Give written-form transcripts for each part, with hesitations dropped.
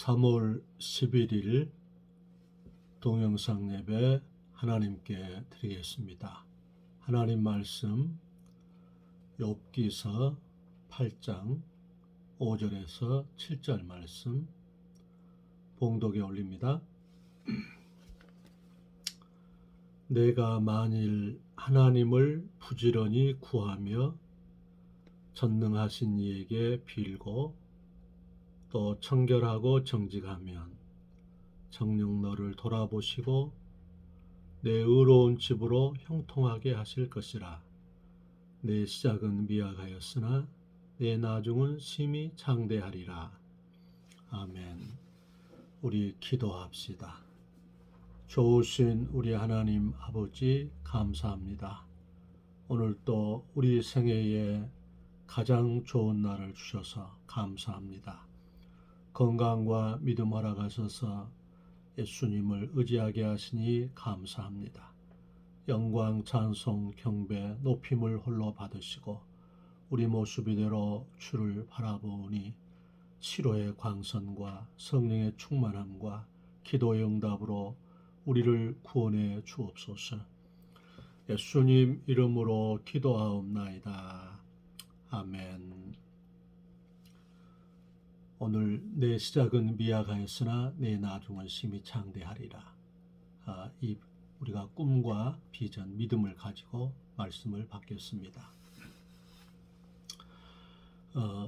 3월 11일 동영상 예배 하나님께 드리겠습니다. 하나님 말씀 욥기서 8장 5절에서 7절 말씀 봉독에 올립니다. 내가 만일 하나님을 부지런히 구하며 전능하신 이에게 빌고 또 청결하고 정직하면 정녕 너를 돌아보시고 내 의로운 집으로 형통하게 하실 것이라. 내 시작은 미약하였으나 내 나중은 심히 장대하리라. 아멘. 우리 기도합시다. 좋으신 우리 하나님 아버지 감사합니다. 오늘 또 우리 생애에 가장 좋은 날을 주셔서 감사합니다. 건강과 믿음 허락하셔서 예수님을 의지하게 하시니 감사합니다. 영광, 찬송, 경배, 높임을 홀로 받으시고 우리 모습 이대로 주를 바라보니 치료의 광선과 성령의 충만함과 기도의 응답으로 우리를 구원해 주옵소서. 예수님 이름으로 기도하옵나이다. 아멘. 오늘 내 시작은 미약하였으나 내 나중은 심히 장대하리라. 우리가 꿈과 비전, 믿음을 가지고 말씀을 받겠습니다.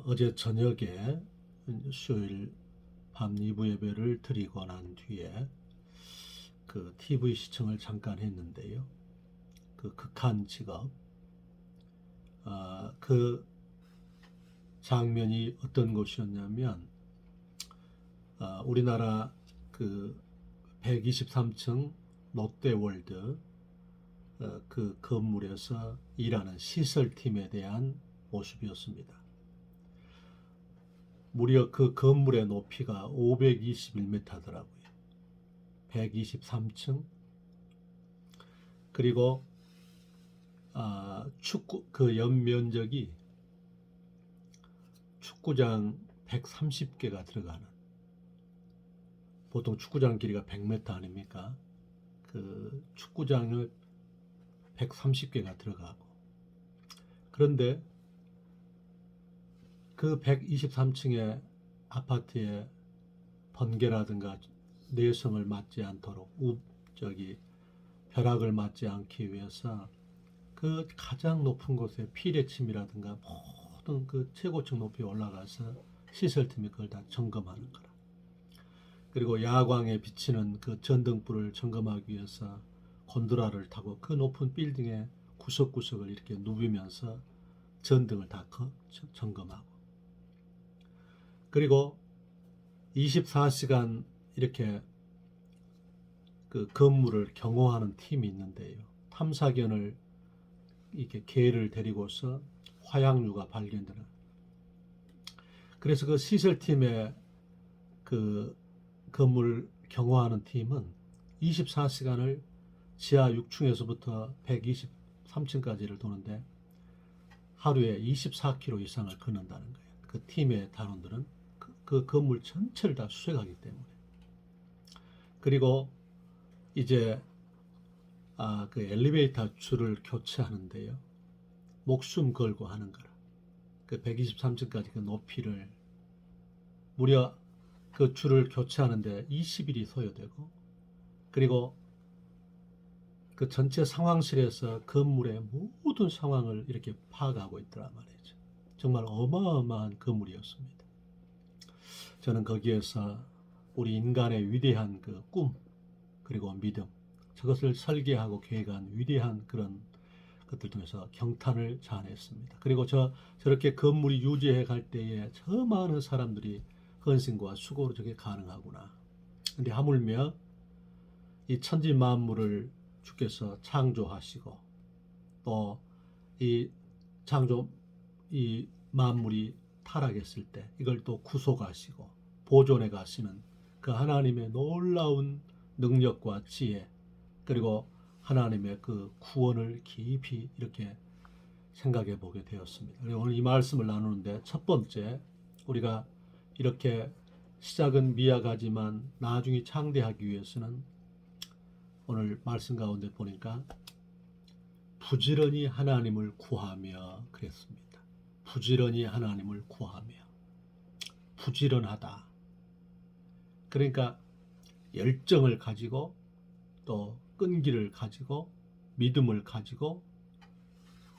어제 저녁에 수요일 밤 2부 예배를 드리고 난 뒤에 그 TV 시청을 잠깐 했는데요. 그 극한 직업, 그 장면이 어떤 것이었냐면 우리나라 그 123층 롯데월드 그 건물에서 일하는 시설팀에 대한 모습이었습니다. 무려 그 건물의 높이가 521m더라고요. 123층. 그리고 축구 그 연면적이 축구장 130개가 들어가는, 보통 축구장 길이가 100m 아닙니까? 그 축구장을 130개가 들어가고, 그런데 그 123층의 아파트의 번개라든가 내성을 맞지 않도록 벼락을 맞지 않기 위해서 그 가장 높은 곳에 피레침이라든가 모든 그 최고층 높이에 올라가서 시설팀이 그걸 다 점검하는 거라. 그리고 야광에 비치는 그 전등불을 점검하기 위해서 곤드라를 타고 그 높은 빌딩의 구석구석을 이렇게 누비면서 전등을 다 점검하고, 그리고 24시간 이렇게 그 건물을 경호하는 팀이 있는데요. 탐사견을 이렇게 개를 데리고서 화약류가 발견되는. 그래서 그 시설팀의 그 건물 경호하는 팀은 24시간을 지하 6층에서부터 123층까지를 도는데 하루에 24km 이상을 걷는다는 거예요. 그 팀의 단원들은 그 건물 전체를 다 수색하기 때문에. 그리고 이제 그 엘리베이터 줄을 교체하는데요. 목숨 걸고 하는 거라. 그 123층까지 그 높이를 무려 그 줄을 교체하는데 20일이 소요되고, 그리고 그 전체 상황실에서 건물의 모든 상황을 이렇게 파악하고 있더란 말이죠. 정말 어마어마한 건물이었습니다. 저는 거기에서 우리 인간의 위대한 그 꿈, 그리고 믿음, 저것을 설계하고 계획한 위대한 그런 것들 통해서 경탄을 자아냈습니다. 그리고 저렇게 건물이 유지해 갈 때에 저 많은 사람들이 헌신과 수고로 저게 가능하구나. 근데 하물며 이 천지 만물을 주께서 창조하시고 또 이 만물이 타락했을 때 이걸 또 구속하시고 보존해 가시는 그 하나님의 놀라운 능력과 지혜, 그리고 하나님의 그 구원을 깊이 이렇게 생각해 보게 되었습니다. 그리고 오늘 이 말씀을 나누는데 첫 번째, 우리가 이렇게 시작은 미약하지만 나중에 창대하기 위해서는 오늘 말씀 가운데 보니까 부지런히 하나님을 구하며 그랬습니다. 부지런히 하나님을 구하며. 부지런하다. 그러니까 열정을 가지고 또 끈기를 가지고 믿음을 가지고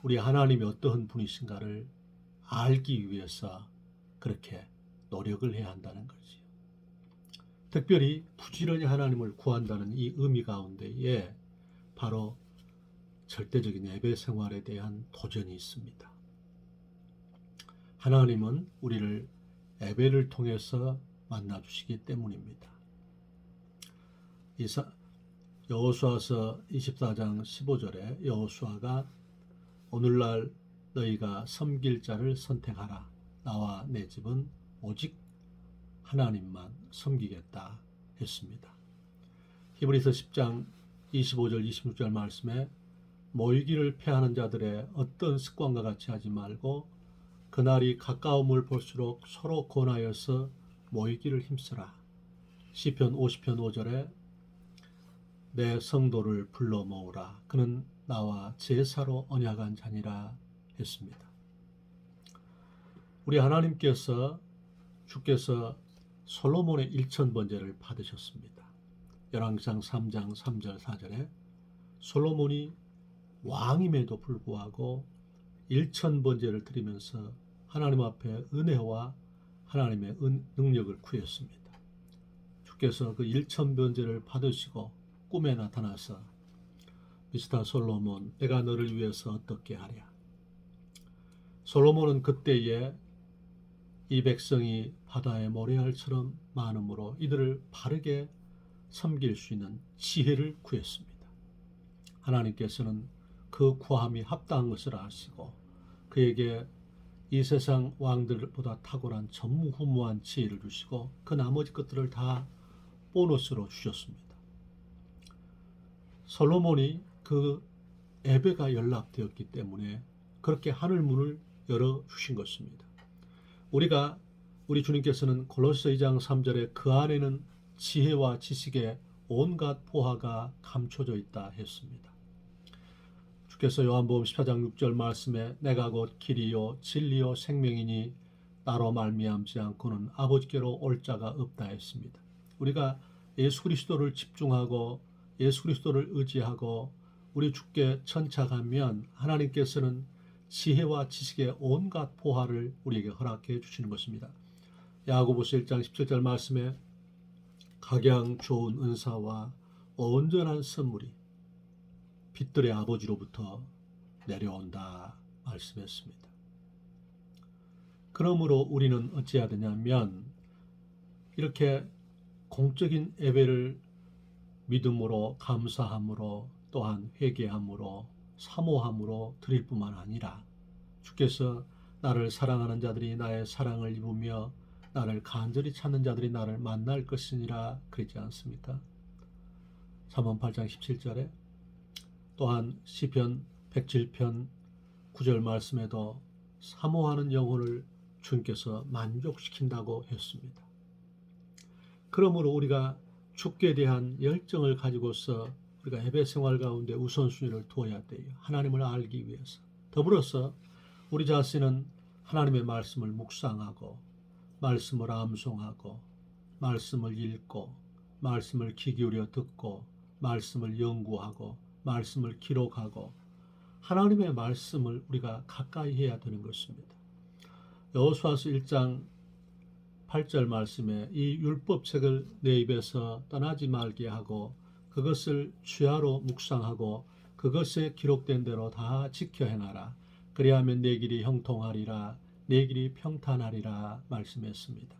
우리 하나님이 어떠한 분이신가를 알기 위해서 그렇게 노력을 해야 한다는 거지. 특별히 부지런히 하나님을 구한다는 이 의미 가운데에 바로 절대적인 예배 생활에 대한 도전이 있습니다. 하나님은 우리를 예배를 통해서 만나주시기 때문입니다. 여호수아서 24장 15절에 여호수아가 오늘날 너희가 섬길 자를 선택하라. 나와 내 집은 오직 하나님만 섬기겠다 했습니다. 히브리서 10장 25절 26절 말씀에 모이기를 패하는 자들의 어떤 습관과 같이 하지 말고 그날이 가까움을 볼수록 서로 권하여서 모이기를 힘쓰라. 시편 50편 5절에 내 성도를 불러 모으라. 그는 나와 제사로 언약한 자니라 했습니다. 우리 하나님께서 주께서 솔로몬의 1000번제를 받으셨습니다. 열왕기상 3장 3절 4절에 솔로몬이 왕임에도 불구하고 1000번제를 드리면서 하나님 앞에 은혜와 하나님의 능력을 구했습니다. 주께서 그 1000번제를 받으시고 꿈에 나타나서 미스터 솔로몬, 내가 너를 위해서 어떻게 하랴. 솔로몬은 그때에 이 백성이 바다의 모래알처럼 많음으로 이들을 바르게 섬길 수 있는 지혜를 구했습니다. 하나님께서는 그 구함이 합당한 것을 아시고 그에게 이 세상 왕들보다 탁월한 전무후무한 지혜를 주시고 그 나머지 것들을 다 보너스로 주셨습니다. 솔로몬이 그 예배가 연락되었기 때문에 그렇게 하늘 문을 열어주신 것입니다. 우리 주님께서는 골로새 2장 3절에 그 안에는 지혜와 지식의 온갖 보화가 감춰져 있다 했습니다. 주께서 요한복음 14장 6절 말씀에 내가 곧 길이요 진리요 생명이니 나로 말미암지 않고는 아버지께로 올 자가 없다 했습니다. 우리가 예수 그리스도를 집중하고 예수 그리스도를 의지하고 우리 주께 천착하면 하나님께서는 지혜와 지식의 온갖 보화를 우리에게 허락해 주시는 것입니다. 야고보서 1장 17절 말씀에 각양 좋은 은사와 온전한 선물이 빛들의 아버지로부터 내려온다 말씀했습니다. 그러므로 우리는 어찌해야 되냐면 이렇게 공적인 예배를 믿음으로 감사함으로 또한 회개함으로 사모함으로 드릴 뿐만 아니라 주께서 나를 사랑하는 자들이 나의 사랑을 입으며 나를 간절히 찾는 자들이 나를 만날 것이니라 그러지 않습니까? 잠언 8장 17절에 또한 시편 107편 9절 말씀에도 사모하는 영혼을 주님께서 만족시킨다고 했습니다. 그러므로 우리가 주께 대한 열정을 가지고서 우리가 예배 생활 가운데 우선순위를 두어야 돼요. 하나님을 알기 위해서. 더불어서 우리 자신은 하나님의 말씀을 묵상하고 말씀을 암송하고 말씀을 읽고 말씀을 귀 기울여 듣고 말씀을 연구하고 말씀을 기록하고 하나님의 말씀을 우리가 가까이 해야 되는 것입니다. 여호수아서 1장 8절 말씀에 이 율법책을 내 입에서 떠나지 말게 하고 그것을 주야로 묵상하고 그것에 기록된 대로 다 지켜 행하라. 그리하면 내 길이 형통하리라 내 길이 평탄하리라 말씀했습니다.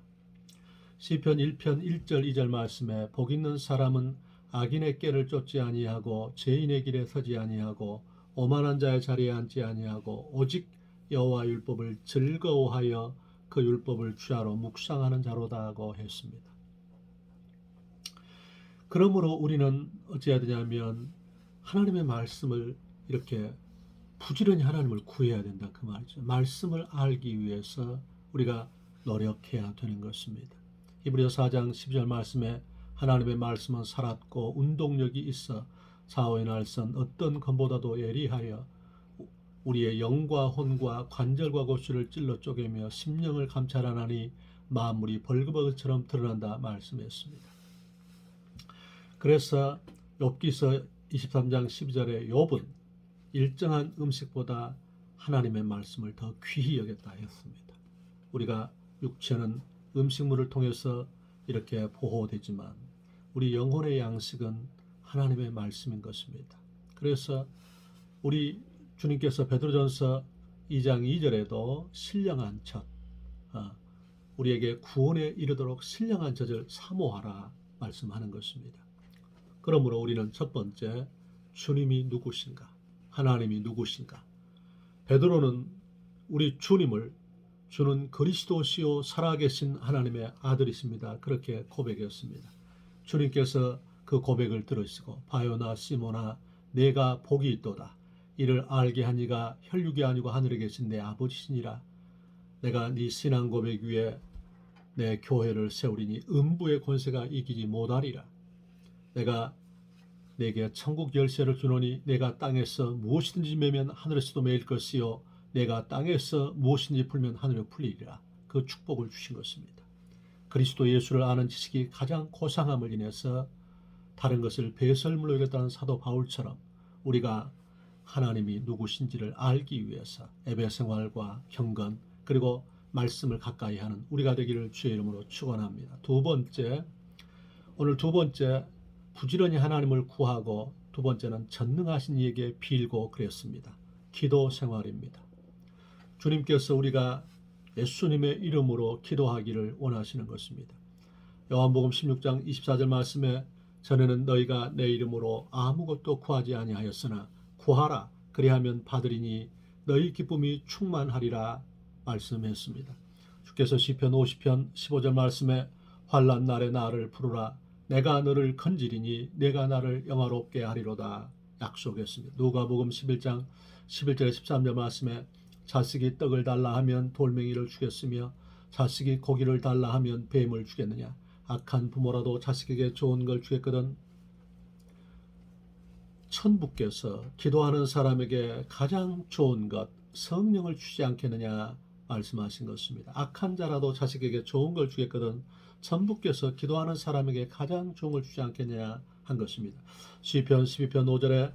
시편 1편 1절 2절 말씀에 복 있는 사람은 악인의 꾀를 쫓지 아니하고 죄인의 길에 서지 아니하고 오만한 자의 자리에 앉지 아니하고 오직 여호와 율법을 즐거워하여 그 율법을 주야로 묵상하는 자로다고 했습니다. 그러므로 우리는 어찌해야 되냐면 하나님의 말씀을 이렇게 부지런히 하나님을 구해야 된다 그 말이죠. 말씀을 알기 위해서 우리가 노력해야 되는 것입니다. 히브리서 4장 12절 말씀에 하나님의 말씀은 살았고 운동력이 있어 사오의 날선 어떤 검보다도 예리하여 우리의 영과 혼과 관절과 골수를 찔러 쪼개며 심령을 감찰하나니 만물이 벌거벗이처럼 드러난다 말씀했습니다. 그래서 욥기서 23장 12절에 욥은 일정한 음식보다 하나님의 말씀을 더 귀히 여겼다 했습니다. 우리가 육체는 음식물을 통해서 이렇게 보호되지만 우리 영혼의 양식은 하나님의 말씀인 것입니다. 그래서 우리 주님께서 베드로전서 2장 2절에도 신령한 젖, 우리에게 구원에 이르도록 신령한 젖을 사모하라 말씀하는 것입니다. 그러므로 우리는 첫 번째, 주님이 누구신가? 하나님이 누구신가? 베드로는 우리 주님을 주는 그리스도시요 살아계신 하나님의 아들이십니다. 그렇게 고백했습니다. 주님께서 그 고백을 들으시고 바요나 시모나 내가 복이 있도다. 이를 알게 하니가 혈육이 아니고 하늘에 계신 내 아버지시니라. 내가 네 신앙 고백 위에 내 교회를 세우리니 음부의 권세가 이기지 못하리라. 내가 내게 천국 열쇠를 주노니 내가 땅에서 무엇이든지 매면 하늘에서도 매일 것이요 내가 땅에서 무엇이든지 풀면 하늘에 풀리리라. 그 축복을 주신 것입니다. 그리스도 예수를 아는 지식이 가장 고상함을 인해서 다른 것을 배설물로 여겼다는 사도 바울처럼 우리가 하나님이 누구신지를 알기 위해서 예배 생활과 경건 그리고 말씀을 가까이 하는 우리가 되기를 주의 이름으로 축원합니다. 오늘 두 번째 부지런히 하나님을 구하고 두 번째는 전능하신 이에게 빌고 그랬습니다. 기도 생활입니다. 주님께서 우리가 예수님의 이름으로 기도하기를 원하시는 것입니다. 요한복음 16장 24절 말씀에 전에는 너희가 내 이름으로 아무것도 구하지 아니하였으나 구하라 그리하면 받으리니 너희 기쁨이 충만하리라 말씀했습니다. 주께서 시편 50편 15절 말씀에 환난 날에 나를 부르라 내가 너를 건지리니 내가 나를 영화롭게 하리로다 약속했습니다. 누가복음 11장 11절 13절 말씀에 자식이 떡을 달라 하면 돌멩이를 주겠으며 자식이 고기를 달라 하면 뱀을 주겠느냐. 악한 부모라도 자식에게 좋은 걸 주겠거든. 천부께서 기도하는 사람에게 가장 좋은 것 성령을 주지 않겠느냐 말씀하신 것입니다. 악한 자라도 자식에게 좋은 걸 주겠거든 천부께서 기도하는 사람에게 가장 좋은 걸 주지 않겠느냐 한 것입니다. 시편 12편 5절에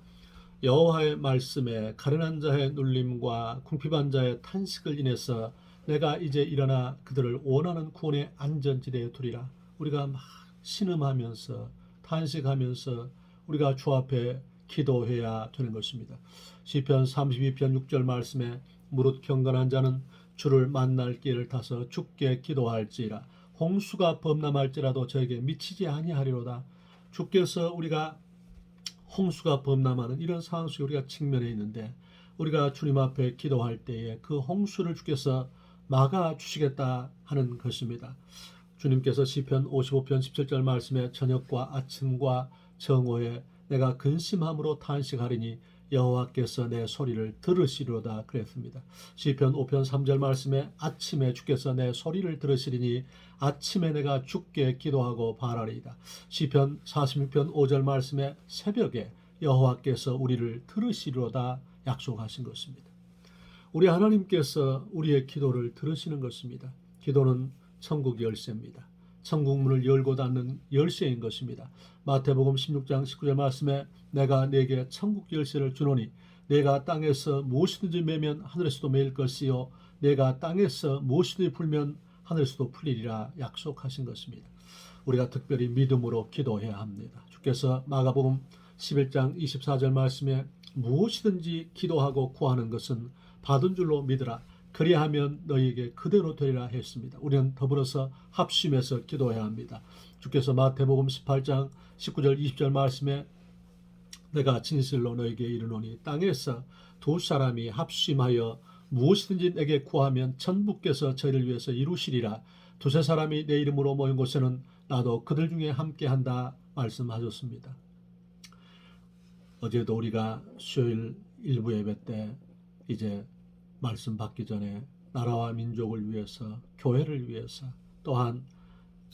여호와의 말씀에 가련한 자의 눌림과 궁핍한 자의 탄식을 인해서 내가 이제 일어나 그들을 원하는 구원의 안전지대에 두리라. 우리가 막 신음하면서 탄식하면서 우리가 주 앞에 기도해야 되는 것입니다. 시편 32편 6절 말씀에 무릇 경건한 자는 주를 만날 길을 타서 주께 기도할지라 홍수가 범람할지라도 저에게 미치지 아니하리로다. 주께서 우리가 홍수가 범람하는 이런 상황 속에 우리가 직면해 있는데 우리가 주님 앞에 기도할 때에 그 홍수를 주께서 막아주시겠다 하는 것입니다. 주님께서 시편 55편 17절 말씀에 저녁과 아침과 정오에 내가 근심함으로 탄식하리니 여호와께서 내 소리를 들으시리로다 그랬습니다. 시편 5편 3절 말씀에 아침에 주께서 내 소리를 들으시리니 아침에 내가 주께 기도하고 바라리이다. 시편 46편 5절 말씀에 새벽에 여호와께서 우리를 들으시리로다 약속하신 것입니다. 우리 하나님께서 우리의 기도를 들으시는 것입니다. 기도는 천국 열쇠입니다. 천국 문을 열고 닫는 열쇠인 것입니다. 마태복음 16장 19절 말씀에 내가 네게 천국 열쇠를 주노니 내가 땅에서 무엇이든지 매면 하늘에서도 매일 것이요 내가 땅에서 무엇이든지 풀면 하늘에서도 풀리리라 약속하신 것입니다. 우리가 특별히 믿음으로 기도해야 합니다. 주께서 마가복음 11장 24절 말씀에 무엇이든지 기도하고 구하는 것은 받은 줄로 믿으라. 그리하면 너희에게 그대로 되리라 했습니다. 우리는 더불어서 합심해서 기도해야 합니다. 주께서 마태복음 18장 19절 20절 말씀에 내가 진실로 너희에게 이르노니 땅에서 두 사람이 합심하여 무엇이든지 내게 구하면 천부께서 저희를 위해서 이루시리라. 두세 사람이 내 이름으로 모인 곳에는 나도 그들 중에 함께한다 말씀하셨습니다. 어제도 우리가 수요일 일부 예배 때 이제 말씀 받기 전에 나라와 민족을 위해서 교회를 위해서 또한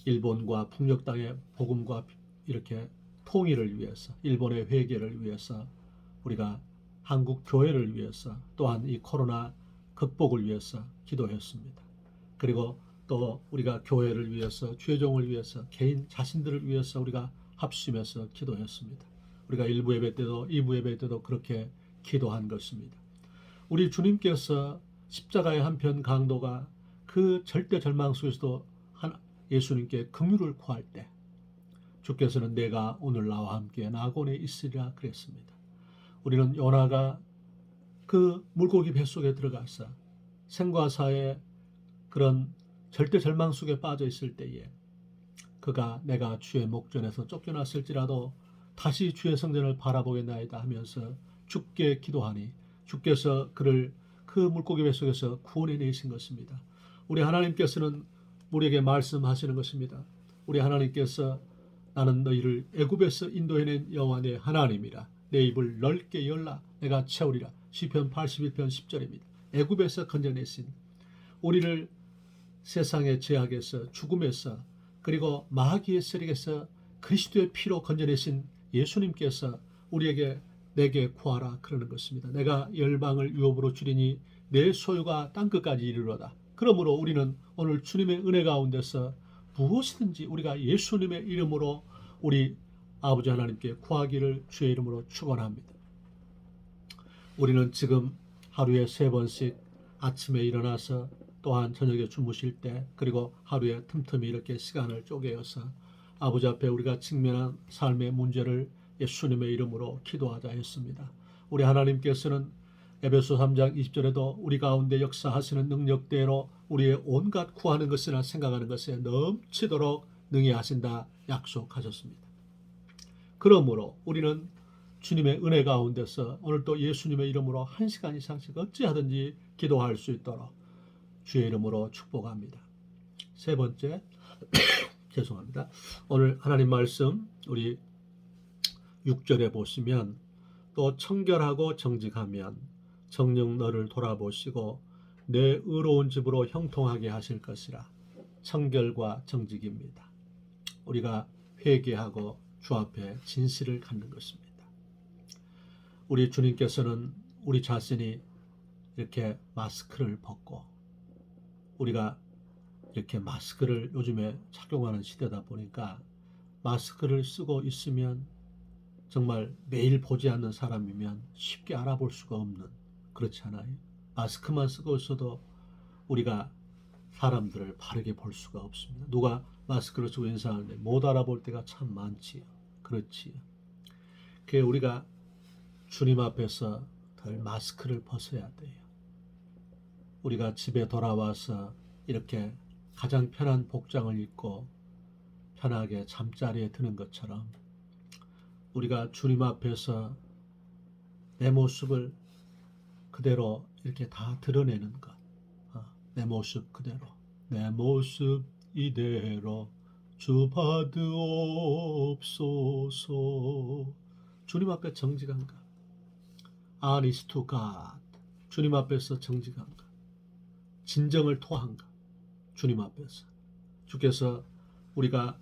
일본과 북녘 땅의 복음과 이렇게 통일을 위해서, 일본의 회개를 위해서, 우리가 한국 교회를 위해서, 또한 이 코로나 극복을 위해서 기도했습니다. 그리고 또 우리가 교회를 위해서, 주의종을 위해서, 개인 자신들을 위해서 우리가 합심해서 기도했습니다. 우리가 1부 예배 때도 2부 예배 때도 그렇게 기도한 것입니다. 우리 주님께서 십자가의 한편 강도가 그 절대 절망 속에서도 예수님께 긍휼을 구할 때 주께서는 내가 오늘 나와 함께 나곤에 있으리라 그랬습니다. 우리는 요나가 그 물고기 뱃속에 들어가서 생과 사의 그런 절대 절망 속에 빠져 있을 때에 그가 내가 주의 목전에서 쫓겨났을지라도 다시 주의 성전을 바라보겠나이다 하면서 주께 기도하니 주께서 그를 그 물고기 뱃속에서 구원해 내신 것입니다. 우리 하나님께서는 우리에게 말씀하시는 것입니다. 우리 하나님께서 나는 너희를 애굽에서 인도해낸 여호와 내 하나님이라. 내 입을 넓게 열라 내가 채우리라. 시편 81편 10절입니다. 애굽에서 건져내신 우리를 세상의 죄악에서 죽음에서 그리고 마귀의 세력에서 그리스도의 피로 건져내신 예수님께서 우리에게 내게 구하라 그러는 것입니다. 내가 열방을 유업으로 주리니 내 소유가 땅끝까지 이르러다. 그러므로 우리는 오늘 주님의 은혜 가운데서 무엇이든지 우리가 예수님의 이름으로 우리 아버지 하나님께 구하기를 주의 이름으로 축원합니다. 우리는 지금 하루에 3번씩 아침에 일어나서 또한 저녁에 주무실 때 그리고 하루에 틈틈이 이렇게 시간을 쪼개어서 아버지 앞에 우리가 직면한 삶의 문제를 예수님의 이름으로 기도하자 했습니다. 우리 하나님께서는 에베소 3장 20절에도 우리 가운데 역사하시는 능력대로 우리의 온갖 구하는 것이나 생각하는 것에 넘치도록 능히 하신다 약속하셨습니다. 그러므로 우리는 주님의 은혜 가운데서 오늘 또 예수님의 이름으로 1시간 이상씩 어찌하든지 기도할 수 있도록 주의 이름으로 축복합니다. 세 번째 죄송합니다. 오늘 하나님 말씀 우리 6절에 보시면 또 청결하고 정직하면 정녕 너를 돌아보시고 내 의로운 집으로 형통하게 하실 것이라. 청결과 정직입니다. 우리가 회개하고 주 앞에 진실을 갖는 것입니다. 우리 주님께서는 우리 자신이 이렇게 마스크를 벗고 우리가 이렇게 마스크를 요즘에 착용하는 시대다 보니까 마스크를 쓰고 있으면 정말 매일 보지 않는 사람이면 쉽게 알아볼 수가 없는 그렇지 않아요? 마스크만 쓰고 있어도 우리가 사람들을 바르게 볼 수가 없습니다. 누가 마스크를 쓰고 인사하는데 못 알아볼 때가 참 많지요. 그렇지요. 그게 우리가 주님 앞에서 덜 마스크를 벗어야 돼요. 우리가 집에 돌아와서 이렇게 가장 편한 복장을 입고 편하게 잠자리에 드는 것처럼 우리가 주님 앞에서 내 모습을 그대로 이렇게 다 드러내는 것. 내 모습 그대로. 내 모습 이대로 주 받으옵소서. 주님 앞에 정직한 것. Honest to God. 주님 앞에서 정직한 것. 진정을 토한 것. 주님 앞에서. 주께서 우리가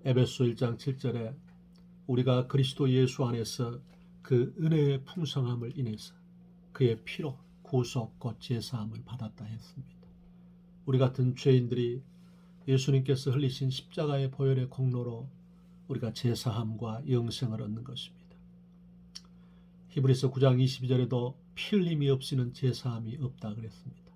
에베소 1장 7절에 우리가 그리스도 예수 안에서 그 은혜의 풍성함을 인해서 그의 피로 구속 곧 제사함을 받았다 했습니다. 우리 같은 죄인들이 예수님께서 흘리신 십자가의 보혈의 공로로 우리가 제사함과 영생을 얻는 것입니다. 히브리서 9장 22절에도 피 흘림이 없이는 제사함이 없다 그랬습니다.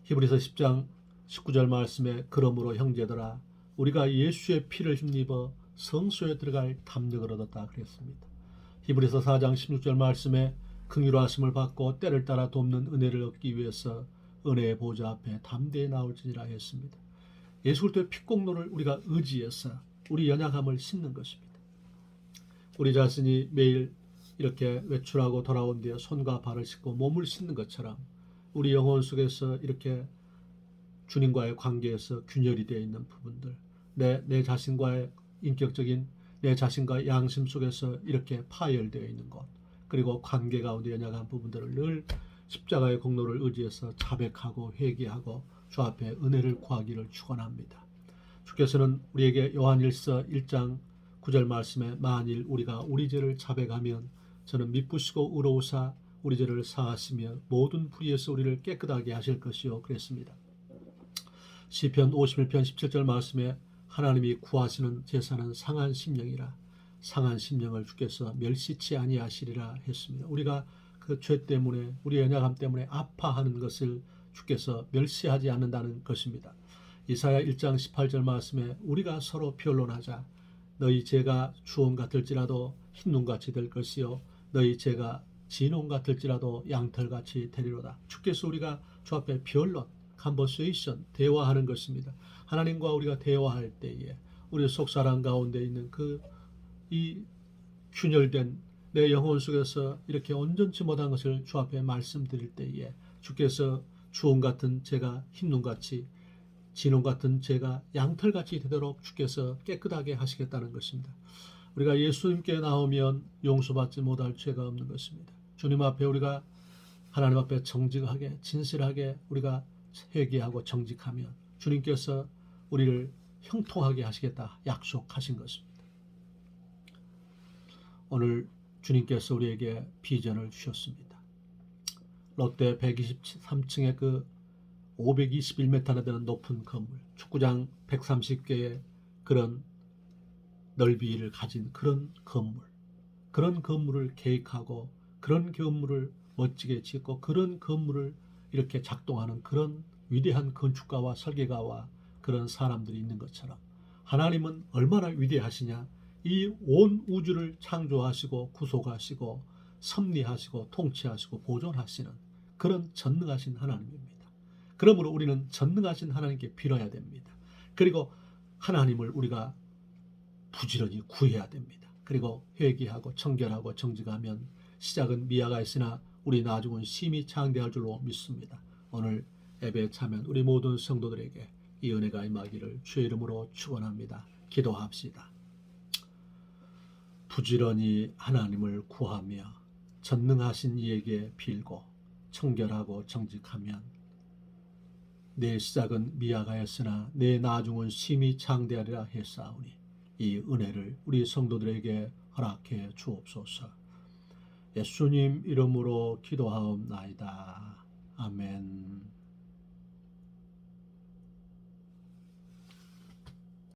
히브리서 10장 19절 말씀에 그러므로 형제들아 우리가 예수의 피를 힘입어 성소에 들어갈 담력을 얻었다 그랬습니다. 히브리서 4장 16절 말씀에 긍휼하심을 받고 때를 따라 돕는 은혜를 얻기 위해서 은혜의 보좌 앞에 담대히 나올지니라 했습니다. 예수 그리스도의 피공로를 우리가 의지해서 우리 연약함을 씻는 것입니다. 우리 자신이 매일 이렇게 외출하고 돌아온 뒤에 손과 발을 씻고 몸을 씻는 것처럼 우리 영혼 속에서 이렇게 주님과의 관계에서 균열이 되어 있는 부분들, 내 자신과의 인격적인 내 자신과 양심 속에서 이렇게 파열되어 있는 것, 그리고 관계 가운데 연약한 부분들을 늘 십자가의 공로를 의지해서 자백하고 회개하고 주 앞에 은혜를 구하기를 축원합니다. 주께서는 우리에게 요한일서 1장 9절 말씀에 만일 우리가 우리 죄를 자백하면 저는 미쁘시고 의로우사 우리 죄를 사하시며 모든 불의에서 우리를 깨끗하게 하실 것이요 그랬습니다. 시편 51편 17절 말씀에 하나님이 구하시는 제사는 상한 심령이라 상한 심령을 주께서 멸시치 아니하시리라 했습니다. 우리가 그 죄 때문에 우리의 연약함 때문에 아파하는 것을 주께서 멸시하지 않는다는 것입니다. 이사야 1장 18절 말씀에 우리가 서로 변론하자 너희 죄가 주홍 같을지라도 흰눈같이 될 것이요 너희 죄가 진홍 같을지라도 양털같이 되리로다. 주께서 우리가 주 앞에 변론, 컨버세이션, 대화하는 것입니다. 하나님과 우리가 대화할 때에 우리 속사람 가운데 있는 이 균열된 내 영혼 속에서 이렇게 온전치 못한 것을 주 앞에 말씀드릴 때에 주께서 주홍 같은 죄가 흰눈같이 진홍 같은 죄가 양털같이 되도록 주께서 깨끗하게 하시겠다는 것입니다. 우리가 예수님께 나오면 용서받지 못할 죄가 없는 것입니다. 주님 앞에 우리가 하나님 앞에 정직하게 진실하게 우리가 회개하고 정직하면 주님께서 우리를 형통하게 하시겠다 약속하신 것입니다. 오늘 주님께서 우리에게 비전을 주셨습니다. 롯데 123층의 그 521m나 되는 높은 건물, 축구장 130개의 그런 넓이를 가진 그런 건물을 계획하고 그런 건물을 멋지게 짓고 그런 건물을 이렇게 작동하는 그런 위대한 건축가와 설계가와 그런 사람들이 있는 것처럼 하나님은 얼마나 위대하시냐. 이 온 우주를 창조하시고 구속하시고 섭리하시고 통치하시고 보존하시는 그런 전능하신 하나님입니다. 그러므로 우리는 전능하신 하나님께 빌어야 됩니다. 그리고 하나님을 우리가 부지런히 구해야 됩니다. 그리고 회개하고 청결하고 정직하면 시작은 미아가 있으나 우리 나중은 심히 창대할 줄로 믿습니다. 오늘 예배에 참여한 우리 모든 성도들에게 이 은혜가 임하기를 주의 이름으로 축원합니다. 기도합시다. 부지런히 하나님을 구하며 전능하신 이에게 빌고 청결하고 정직하면 내 시작은 미아가였으나 내 나중은 심히 창대하리라 했사오니 이 은혜를 우리 성도들에게 허락해 주옵소서. 예수님 이름으로 기도하옵나이다. 아멘.